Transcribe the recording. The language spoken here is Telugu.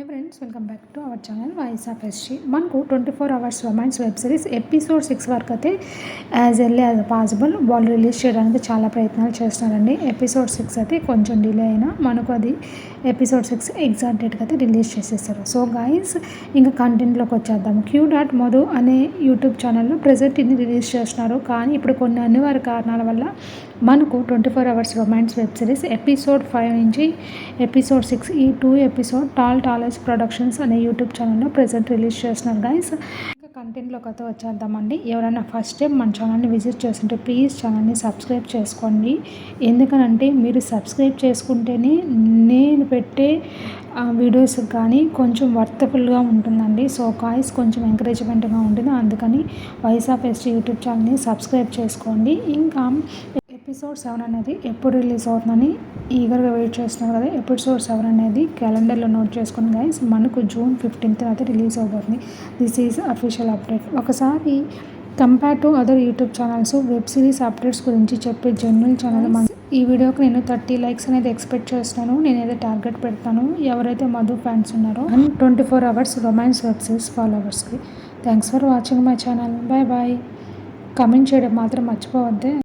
Friends, welcome back to our channel voice of SG. మనకు 24 hours romance web series episode 6 వరకు అయితే యాజ్ ఎర్లీ యాజ్ పాసిబుల్ వాళ్ళు రిలీజ్ చేయడానికి చాలా ప్రయత్నాలు చేస్తున్నారండి. ఎపిసోడ్ 6 అయితే కొంచెం డిలే అయినా మనకు అది ఎపిసోడ్ 6 ఎగ్జాక్ట్ డేట్కి అయితే రిలీజ్ చేసేస్తారు. సో గైస్, ఇంకా కంటెంట్లోకి వచ్చేద్దాం. Q.Madhu అనే యూట్యూబ్ ఛానల్లో ప్రజెంట్ ఇది రిలీజ్ చేస్తున్నారు. కానీ ఇప్పుడు కొన్ని అనివార్య కారణాల వల్ల మనకు 24 hours romance web series episode 5 నుంచి ఎపిసోడ్ 6 ఈ 2 ఎపిసోడ్ టాలెస్ ప్రొడక్షన్స్ అనే యూట్యూబ్ ఛానల్లో ప్రజెంట్ రిలీజ్ చేస్తున్నారు గైస్. ఇంకా కంటెంట్లోకి అయితే వచ్చేద్దామండి. ఎవరైనా ఫస్ట్ టైం మన ఛానల్ని విజిట్ చేస్తుంటే ప్లీజ్ ఛానల్ని సబ్స్క్రైబ్ చేసుకోండి. ఎందుకనంటే మీరు సబ్స్క్రైబ్ చేసుకుంటేనే నేను పెట్టే వీడియోస్ కానీ కొంచెం వర్తఫుల్గా ఉంటుందండి. సో గాయ్స్, కొంచెం ఎంకరేజ్మెంట్గా ఉంటుంది. అందుకని వాయిస్ ఆఫ్ ఎస్జీ యూట్యూబ్ ఛానల్ని సబ్స్క్రైబ్ చేసుకోండి. ఇంకా ఎపిసోడ్ 7 అనేది ఎప్పుడు రిలీజ్ అవుతుందని ఈగర్గా వెయిట్ చేస్తున్నారు కదా. ఎపిసోడ్ 7 అనేది క్యాలెండర్లో నోట్ చేసుకుని గైస్, మనకు June 15th అయితే రిలీజ్ అవబోతుంది. This is official update. ఒకసారి compare to other YouTube channels web series updates గురించి చెప్పే జనరల్ ఛానల్ ఈ వీడియోకి నేను 30 లైక్స్ అనేది ఎక్స్పెక్ట్ చేస్తున్నాను. నేనైతే టార్గెట్ పెడతాను ఎవరైతే మధు ఫ్యాన్స్ ఉన్నారో and 24 hours romance web series ఫాలోవర్స్కి. Thanks for watching my channel. Bye bye. Comment చేయడం మాత్రం మర్చిపోవద్దే.